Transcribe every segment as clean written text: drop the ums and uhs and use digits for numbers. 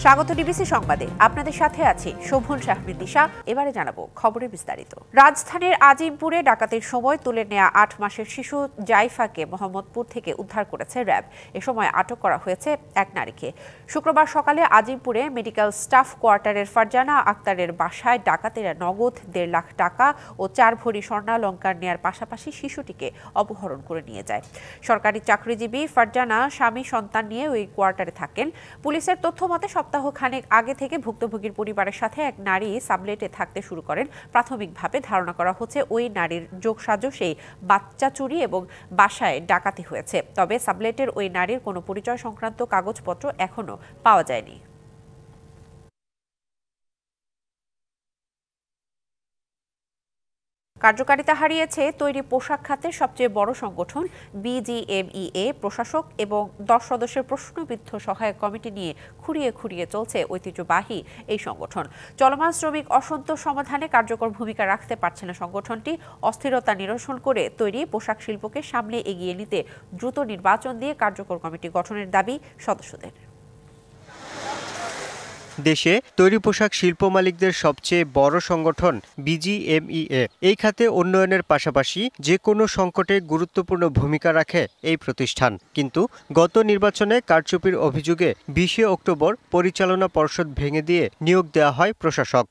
স্বাগত ডিবিসি সংবাদে। আপনাদের সাথে আছি শোভন শাহরিদিশা। এবারে জানাবো খবরের বিস্তারিত। রাজধানীর আজিমপুরে ডাকাতির সময় তুলে নেওয়া ৮ মাসের শিশু জাইফাকে মোহাম্মদপুর থেকে উদ্ধার করেছে র্যাব। এ সময় আটক করা হয়েছে এক নারীকে। শুক্রবার সকালে আজিমপুরে মেডিকেল স্টাফ কোয়ার্টারের ফারজানা আক্তারের বাসায় ডাকাতেরা নগদ ১.৫ লাখ টাকা ও ৪ ভরি স্বর্ণালংকার নেয়ার পাশাপাশি শিশুটিকে অপহরণ করে নিয়ে যায়। সরকারি চাকরিজীবী ফারজানা স্বামী সন্তান নিয়ে ওই কোয়ার্টারে থাকেন। পুলিশের তথ্য মতে সপ্তাহখানেক আগে থেকে ভুক্তভোগীর পরিবারের সাথে এক নারী সাবলেটে থাকতে শুরু করেন। প্রাথমিকভাবে ধারণা করা হচ্ছে ওই নারীর যোগসাজশেই বাচ্চা চুরি এবং বাসায় ডাকাতি হয়েছে। তবে সাবলেটের ওই নারীর কোনো পরিচয় সংক্রান্ত কাগজপত্র এখনো পাওয়া যায়নি। কার্যকারিতা হারিয়েছে তৈরি পোশাক খাতের সবচেয়ে বড় সংগঠন বিজিএমইএ। প্রশাসক এবং ১০ সদস্যের প্রশ্নবিদ্ধ সহায়ক কমিটি নিয়ে খুঁড়িয়ে খুঁড়িয়ে চলছে ঐতিহ্যবাহী এই সংগঠন। চলমান শ্রমিক অসন্তোষ সমাধানে কার্যকর ভূমিকা রাখতে পারছে না সংগঠনটি। অস্থিরতা নিরসন করে তৈরি পোশাক শিল্পকে সামনে এগিয়ে নিতে দ্রুত নির্বাচন দিয়ে কার্যকর কমিটি গঠনের দাবি সদস্যদের। দেশে তৈরি পোশাক শিল্প মালিকদের সবচেয়ে বড় সংগঠন বিজিএমইএ। এই খাতে উন্নয়নের পাশাপাশি যে কোনো সংকটে গুরুত্বপূর্ণ ভূমিকা রাখে এই প্রতিষ্ঠান। কিন্তু গত নির্বাচনে কারচুপির অভিযোগে ২০ অক্টোবর পরিচালনা পর্ষদ ভেঙে দিয়ে নিয়োগ দেওয়া হয় প্রশাসক।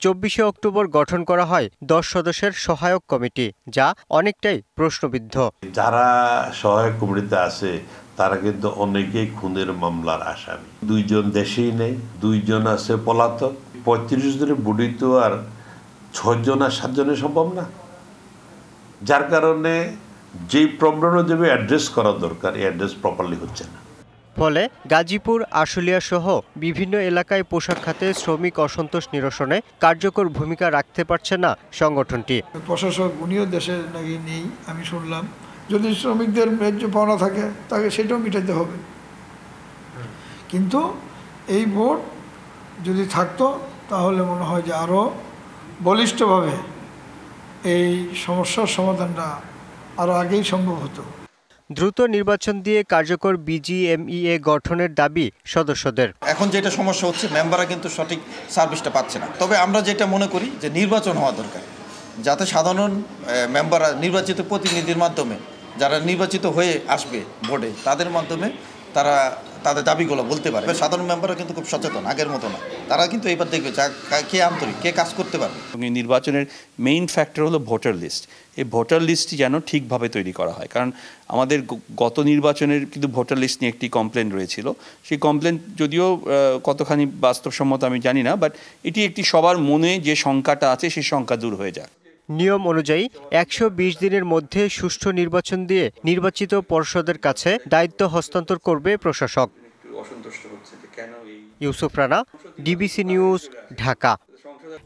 ২৪ অক্টোবর গঠন করা হয় ১০ সদস্যের সহায়ক কমিটি, যা অনেকটাই প্রশ্নবিদ্ধ। যারা সহায়ক কমিটিতে আছে তারা কিন্তু অনেকেই খুনের মামলার আসামি। ২ জন দেশেই নেই, ২ জন আছে পলাতক। ৩৫ জনের বডি তো আর ৬ জন আর ৭ জনের সম্ভব না। যার কারণে যেই প্রবলেম দেবে অ্যাড্রেস করা দরকার, এই অ্যাড্রেস প্রপারলি হচ্ছে না। ফলে গাজীপুর, আশুলিয়া সহ বিভিন্ন এলাকায় পোশাক খাতে শ্রমিক অসন্তোষ নিরসনে কার্যকর ভূমিকা রাখতে পারছে না সংগঠনটি। প্রশাসক উনিও দেশে নাকি নেই আমি শুনলাম। যদি শ্রমিকদের ন্যায্য পাওনা থাকে তাকে সেটাও মিটাতে হবে। কিন্তু এই বোর্ড যদি থাকতো তাহলে মনে হয় যে আরও বলিষ্ঠভাবে এই সমস্যার সমাধানটা আরও আগেই সম্ভব হতো। দ্রুত নির্বাচন দিয়ে কার্যকর বিজিএমইএ গঠনের দাবি সদস্যদের। এখন যেটা সমস্যা হচ্ছে, মেম্বাররা কিন্তু সঠিক সার্ভিসটা পাচ্ছে না। তবে আমরা যেটা মনে করি যে নির্বাচন হওয়া দরকার, যাতে সাধারণ মেম্বাররা নির্বাচিত প্রতিনিধির মাধ্যমে, যারা নির্বাচিত হয়ে আসবে বোর্ডে, তাদের মাধ্যমে তারা তাদের দাবিগুলো বলতে পারে। সাধারণ মেম্বাররা কিন্তু খুব সচেতন, আগের মতো না। তারা কিন্তু এবার দেখবে কে আন্তরিক, কে কাজ করতে পারবে। নির্বাচনের মেইন ফ্যাক্টর হলো ভোটার লিস্ট। এই ভোটার লিস্টটি যেন ঠিকভাবে তৈরি করা হয়, কারণ আমাদের গত নির্বাচনের কিন্তু ভোটার লিস্ট নিয়ে একটি কমপ্লেন রয়েছিল। সেই কমপ্লেন যদিও কতখানি বাস্তবসম্মত আমি জানি না, বাট এটি একটি সবার মনে যে শঙ্কাটা আছে সেই শঙ্কা দূর হয়ে যায়। নিয়ম অনুযায়ী ১২০ দিনের মধ্যে সুষ্ঠু নির্বাচন দিয়ে নির্বাচিত পর্ষদের কাছে দায়িত্ব হস্তান্তর করবে প্রশাসক। Yusuf Rana, DBC news, Dhaka.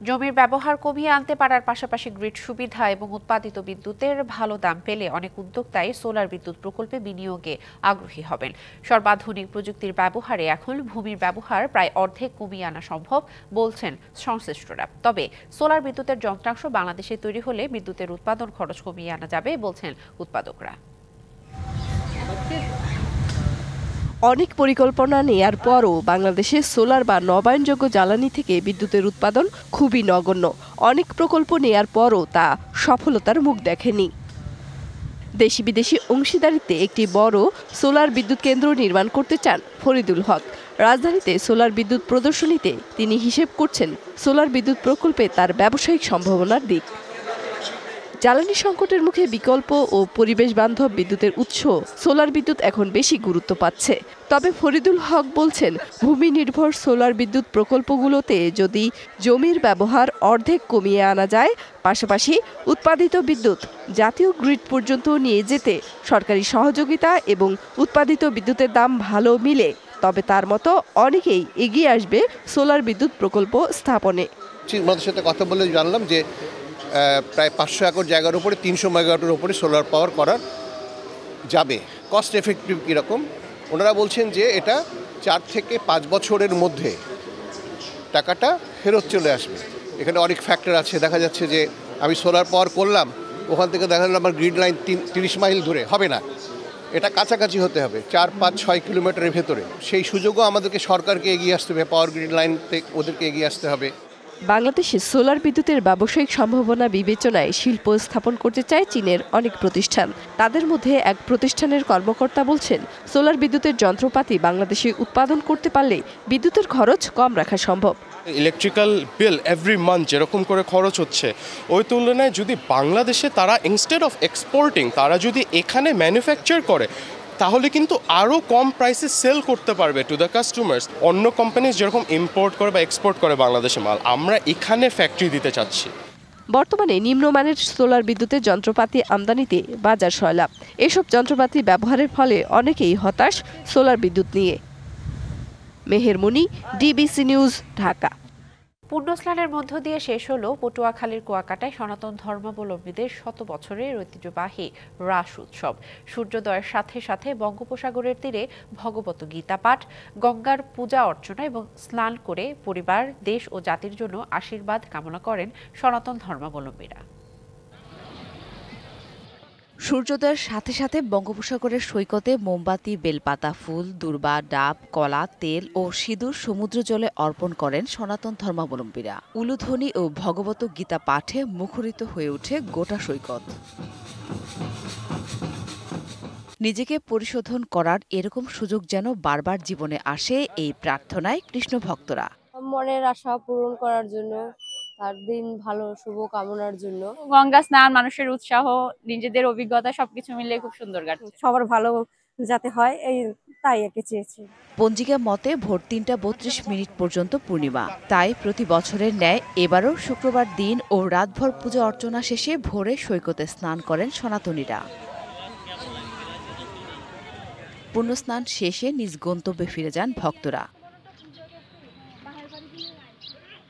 জমির ব্যবহার কমিয়ে আনতে পারার পাশাপাশি গ্রিড সুবিধা এবং উৎপাদিত বিদ্যুতের ভালো দাম পেলে অনেক উদ্যোক্তাই সোলার বিদ্যুৎ প্রকল্পে বিনিয়োগে আগ্রহী হবেন। সর্বাধুনিক প্রযুক্তির ব্যবহারে এখন ভূমির ব্যবহার প্রায় অর্ধেক কমিয়ে আনা সম্ভব বলছেন সংশ্লিষ্টরা। তবে সোলার বিদ্যুতের যন্ত্রাংশ বাংলাদেশে তৈরি হলে বিদ্যুতের উৎপাদন খরচ কমিয়ে আনা যাবে বলছেন উৎপাদকরা। অনেক পরিকল্পনা নেয়ার পরও বাংলাদেশে সোলার বা নবায়নযোগ্য জ্বালানি থেকে বিদ্যুতের উৎপাদন খুবই নগণ্য। অনেক প্রকল্প নেয়ার পরও তা সফলতার মুখ দেখেনি। দেশি বিদেশি অংশীদারিত্বে একটি বড় সোলার বিদ্যুৎ কেন্দ্র নির্মাণ করতে চান ফরিদুল হক। রাজধানীতে সোলার বিদ্যুৎ প্রদর্শনীতে তিনি হিসেব করছেন সোলার বিদ্যুৎ প্রকল্পে তার ব্যবসায়িক সম্ভাবনার দিক। জ্বালানি সংকটের মুখে বিকল্প ও পরিবেশ বান্ধব বিদ্যুতের উৎস সোলার বিদ্যুৎ এখন বেশি গুরুত্ব পাচ্ছে। তবে ফরিদুল হক বলছেন, ভূমি নির্ভর সোলার বিদ্যুৎ প্রকল্পগুলোতে যদি জমির ব্যবহার অর্ধেক কমিয়ে আনা যায়, পাশাপাশি উৎপাদিত বিদ্যুৎ জাতীয় গ্রিড পর্যন্ত নিয়ে যেতে সরকারি সহযোগিতা এবং উৎপাদিত বিদ্যুতের দাম ভালো মিলে, তবে তার মতো অনেকেই এগিয়ে আসবে সোলার বিদ্যুৎ প্রকল্প স্থাপনে। আমাদের সাথে কথা বলে জানলাম যে প্রায় ৫০০ একর জায়গার উপরে ৩০০ মেগাওয়াটের উপরে সোলার পাওয়ার করা যাবে। কস্ট এফেক্টিভ কীরকম, ওনারা বলছেন যে এটা ৪ থেকে ৫ বছরের মধ্যে টাকাটা ফেরত চলে আসবে। এখানে অনেক ফ্যাক্টর আছে। দেখা যাচ্ছে যে আমি সোলার পাওয়ার করলাম, ওখান থেকে দেখা গেল আমার গ্রিড লাইন ৩০ মাইল দূরে হবে না, এটা কাছাকাছি হতে হবে 4, 5, 6 কিলোমিটারের ভেতরে। সেই সুযোগও আমাদেরকে সরকারকে এগিয়ে আসতে হবে, পাওয়ার গ্রিড লাইন থেকে ওদেরকে এগিয়ে আসতে হবে। বাংলাদেশে সোলার বিদ্যুতের ব্যবসায়িক সম্ভাবনা বিবেচনায় শিল্প স্থাপন করতে চায় চীনের অনেক প্রতিষ্ঠান। তাদের মধ্যে এক প্রতিষ্ঠানের কর্মকর্তা বলছেন, সোলার বিদ্যুতের যন্ত্রপাতি বাংলাদেশে উৎপাদন করতে পারলে বিদ্যুতের খরচ কম রাখা সম্ভব। ইলেকট্রিক্যাল বিল এভরি মান্থ যেরকম করে খরচ হচ্ছে, ওই তুলনায় যদি বাংলাদেশে তারা ইনস্টেড অফ এক্সপোর্টিং তারা যদি এখানে ম্যানুফ্যাকচার করে, তাহলে কিন্তু আরও কম প্রাইসে সেল করতে পারবে টু দ্য কাস্টমার্স। অন্য কোম্পানিজ যেরকম ইম্পোর্ট করে বা এক্সপোর্ট করে বাংলাদেশে মাল, আমরা এখানে ফ্যাক্টরি দিতে চাচ্ছি। বর্তমানে নিম্নমানের সোলার বিদ্যুতের যন্ত্রপাতি আমদানিতে বাজার সয়লাভ। এসব যন্ত্রপাতি ব্যবহারের ফলে অনেকেই হতাশ সোলার বিদ্যুৎ নিয়ে। মেহের মুনি, ডিবিসি নিউজ, ঢাকা। পুণ্যস্নানের মধ্য দিয়ে শেষ হলো পটুয়াখালীর কুয়াকাটায় সনাতন ধর্মাবলম্বীদের শত বছরের ঐতিহ্যবাহী রাস উৎসব। সূর্যোদয়ের সাথে সাথে বঙ্গোপসাগরের তীরে ভগবত গীতা পাঠ, গঙ্গার পূজা অর্চনা এবং স্নান করে পরিবার, দেশ ও জাতির জন্য আশীর্বাদ কামনা করেন সনাতন ধর্মাবলম্বীরা। সূর্যোদয়ের সাথে সাথে বঙ্গোপসাগরের সৈকতে মোমবাতি, বেলপাতা, ফুল, দূর্বা, ডাব, কলা, তেল ও সিঁদুর সমুদ্র জলে অর্পণ করেন সনাতন ধর্মাবলম্বীরা। উলুধ্বনি ও ভগবত গীতা পাঠে মুখরিত হয়ে ওঠে গোটা সৈকত। নিজেকে পরিশোধন করার এরকম সুযোগ যেন বারবার জীবনে আসে, এই প্রার্থনায় কৃষ্ণ ভক্তরা। মনের আশা পূরণ করার জন্য, তার দিন ভালো শুভ কামনার জন্য। গঙ্গা স্নান, মানুষের উৎসাহ, নিজেদের অভিজ্ঞতা সবকিছু মিলে খুব সুন্দর কাটছে। সবার ভালো যাতে হয় এই তাই একে চেয়েছি। পঞ্জিকা মতে ভোর ৩:৩২ পর্যন্ত পূর্ণিমা, তাই প্রতি বছরের ন্যায় এবারও শুক্রবার দিন ও রাতভর পূজা অর্চনা শেষে ভোরে সৈকতে স্নান করেন সনাতনীরা। পুণ্যস্নান শেষে নিজ গন্তব্যে ফিরে যান ভক্তরা।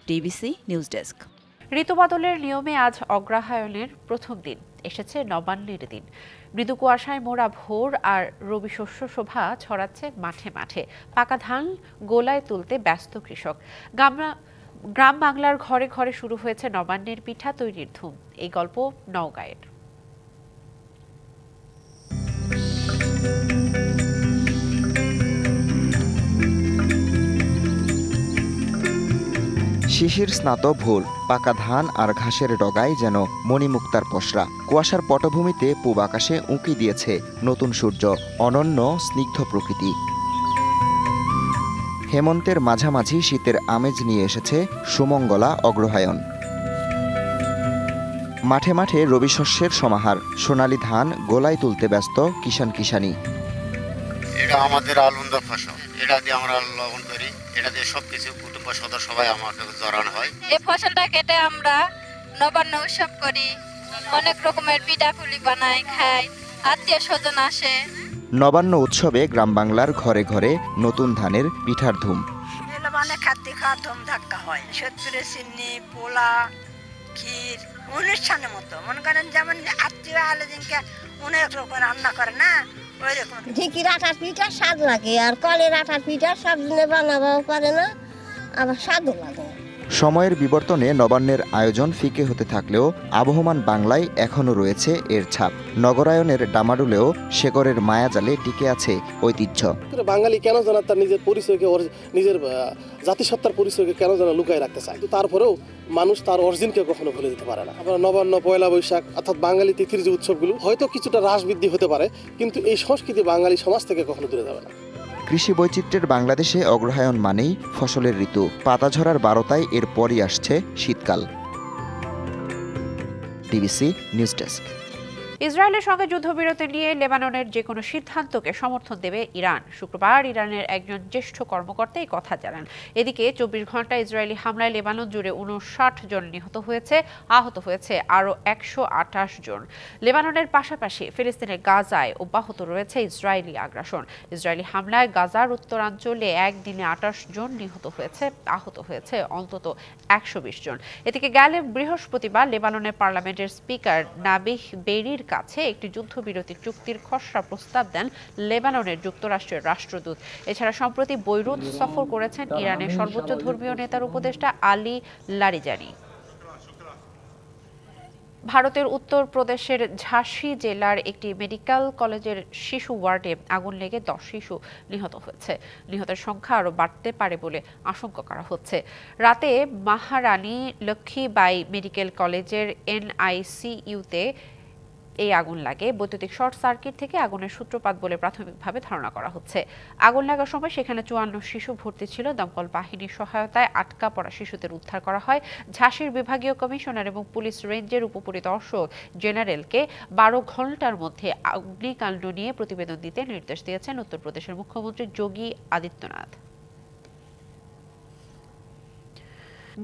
DBC news desk. ঋতুবদলের নিয়মে আজ অগ্রহায়ণের প্রথম দিন, এসেছে নবান্নের দিন। মৃদু কুয়াশায় মোড়া ভোর আর রবি শস্য শোভা ছড়াচ্ছে মাঠে মাঠে। পাকা ধান গোলায় তুলতে ব্যস্ত কৃষক। গ্রাম বাংলার ঘরে ঘরে শুরু হয়েছে নবান্নের পিঠা তৈরির ধুম। এই গল্প নওগাঁয়ের। শিশির স্নাত ভোর, পাকা ধান আর ঘাসের ডগায় যেন মণিমুক্তার পসরা। কুয়াশার পটভূমিতে পূব আকাশে উঁকি দিয়েছে নতুন সূর্য, অনন্য স্নিগ্ধ প্রকৃতি। হেমন্তের মাঝামাঝি শীতের আমেজ নিয়ে এসেছে সুমঙ্গলা অগ্রহায়ণ। মাঠে মাঠে রবি শস্যের সমাহার, সোনালী ধান গোলায় তুলতে ব্যস্ত কিষান কিষানি। এটা আমাদের আনন্দ ফসল, এটা দিয়ে আমরা লবণ করি, এটা দিয়ে সবকিছু কুটুম্ব সদস্য সবাই আমাকে জড়ানো হয়। এই ফসলটা কেটে আমরা নবান্ন উৎসব করি, অনেক রকমের পিঠাপুলি বানাই, খাই, আত্মীয় স্বজন আসে। নবান্ন উৎসবে গ্রাম বাংলার ঘরে ঘরে নতুন ধানের পিঠার ধুম। অনেক খাদ্য খাওয়ার ধুম ধাক্কা হয়, সত্যি চিনি, পোলা, ক্ষীর, অনুষ্ঠানের মতো মনে করেন যেমন আত্মীয় আলোচনকে অনেক রকম রান্না করে না, ওই রকম। ঢিকির আটার পিঠা স্বাদ লাগে, আর কলের আটার পিঠা সব দিনে বানাবো পারে না, আবার স্বাদও লাগে। সময়ের বিবর্তনে নবান্নের আয়োজন ফিকে হতে থাকলেও আবহমান বাংলায় এখনও রয়েছে এর ছাপ। নগরায়নের ডামাডুলেও শেকরের মায়াজালে টিকে আছে ঐতিহ্য। বাঙালি কেন যেন তার নিজের পরিচয়কে, নিজের জাতিসত্তার পরিচয়কে কেন যেন লুকায় রাখতে চায়, তারপরেও মানুষ তার অরিজিনকে কখনো ভুলে যেতে পারে না। আমরা নবান্ন, পয়লা বৈশাখ অর্থাৎ বাঙালি তিথির যে উৎসবগুলো হয়তো কিছুটা হ্রাস বৃদ্ধি হতে পারে, কিন্তু এই সংস্কৃতি বাঙালি সমাজ থেকে কখনো দূরে যাবে না। কৃষি বৈচিত্র্যের বাংলাদেশে অগ্রহায়ণ মানেই ফসলের ঋতু। পাতা ঝরার 12টায় এরপরই আসছে শীতকাল। DBC news desk. ইসরায়েলের সঙ্গে যুদ্ধবিরতি নিয়ে লেবাননের যে কোনো সিদ্ধান্তকে সমর্থন দেবে ইরান। শুক্রবার ইরানের একজন জ্যেষ্ঠ কর্মকর্তা এই কথা জানান। এদিকে 24 ঘন্টা ইসরায়েলি হামলায় লেবানন জুড়ে 59 জন নিহত হয়েছে, আহত হয়েছে আরও 128 জন। লেবাননের পাশাপাশি ফিলিস্তিনের গাজায় অব্যাহত রয়েছে ইসরায়েলি আগ্রাসন। ইসরায়েলি হামলায় গাজার উত্তরাঞ্চলে একদিনে 28 জন নিহত হয়েছে, আহত হয়েছে অন্তত 120 জন। এদিকে গেল বৃহস্পতিবার লেবাননের পার্লামেন্টের স্পিকার নাবিহ বেরির কাছে একটি যুদ্ধবিরতি চুক্তির খসড়া প্রস্তাব দেন লেবাননের যুক্তরাষ্ট্রের রাষ্ট্রদূত। এছাড়া সম্প্রতি বৈরুত সফর করেছেন ইরানের সর্বোচ্চ ধর্মীয় নেতার উপদেষ্টা আলী লারিজানি। ভারতের উত্তরপ্রদেশের ঝাঁসি জেলার একটি মেডিকেল কলেজের শিশু ওয়ার্ডে আগুন লেগে 10 শিশু নিহত হয়েছে। নিহতের সংখ্যা আরও বাড়তে পারে বলে আশঙ্কা করা হচ্ছে। রাতে মহারানী লক্ষ্মীবাই মেডিকেল কলেজের NICUতে এই আগুন লাগে। বৈদ্যুতিক শর্ট সার্কিট থেকে আগুনের সূত্রপাত বলে প্রাথমিকভাবে ধারণা করা হচ্ছে। আগুন লাগার সময় সেখানে 54 শিশু ভর্তি ছিল। দমকল বাহিনীর সহায়তায় আটকা পড়া শিশুদের উদ্ধার করা হয়। ঝাঁসির বিভাগীয় কমিশনার এবং পুলিশ রেঞ্জের উপপরিদর্শক জেনারেলকে 12 ঘন্টার মধ্যে অগ্নিকাণ্ড নিয়ে প্রতিবেদন দিতে নির্দেশ দিয়েছেন উত্তরপ্রদেশের মুখ্যমন্ত্রী যোগী আদিত্যনাথ।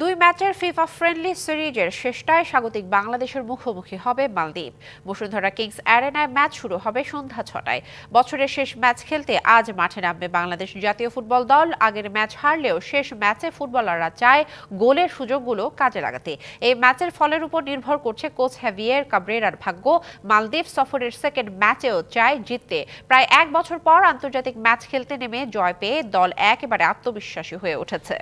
2 ম্যাচের ফিফা ফ্রেন্ডলি সিরিজের শেষটায় স্বাগতিক বাংলাদেশের মুখোমুখি হবে মালদ্বীপ। বসুন্ধরা কিংস অ্যারেনায় ম্যাচ শুরু হবে সন্ধ্যা 6টায়। বছরের শেষ ম্যাচ খেলতে আজ মাঠে নামবে বাংলাদেশ জাতীয় ফুটবল দল। আগের ম্যাচ হারলেও শেষ ম্যাচে ফুটবলাররা চায় গোলের সুযোগগুলো কাজে লাগাতে। এই ম্যাচের ফলের উপর নির্ভর করছে কোচ হেভিয়ের কাব্রেরার ভাগ্য। মালদ্বীপ সফরের সেকেন্ড ম্যাচেও চায় জিততে। প্রায় 1 বছর পর আন্তর্জাতিক ম্যাচ খেলতে নেমে জয় পেয়ে দল একেবারে আত্মবিশ্বাসী হয়ে উঠেছে।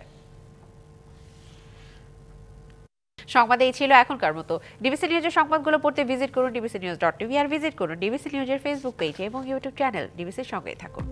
সংবাদ এই ছিল এখনকার মতো। ডিবিসি নিউজের সংবাদগুলো পড়তে ভিজিট করুন dbcnews.tv আর ভিজিট করুন ডিবিসি নিউজের ফেসবুক পেজ এবং ইউটিউব চ্যানেল। ডিবিসির সঙ্গেই থাকুন।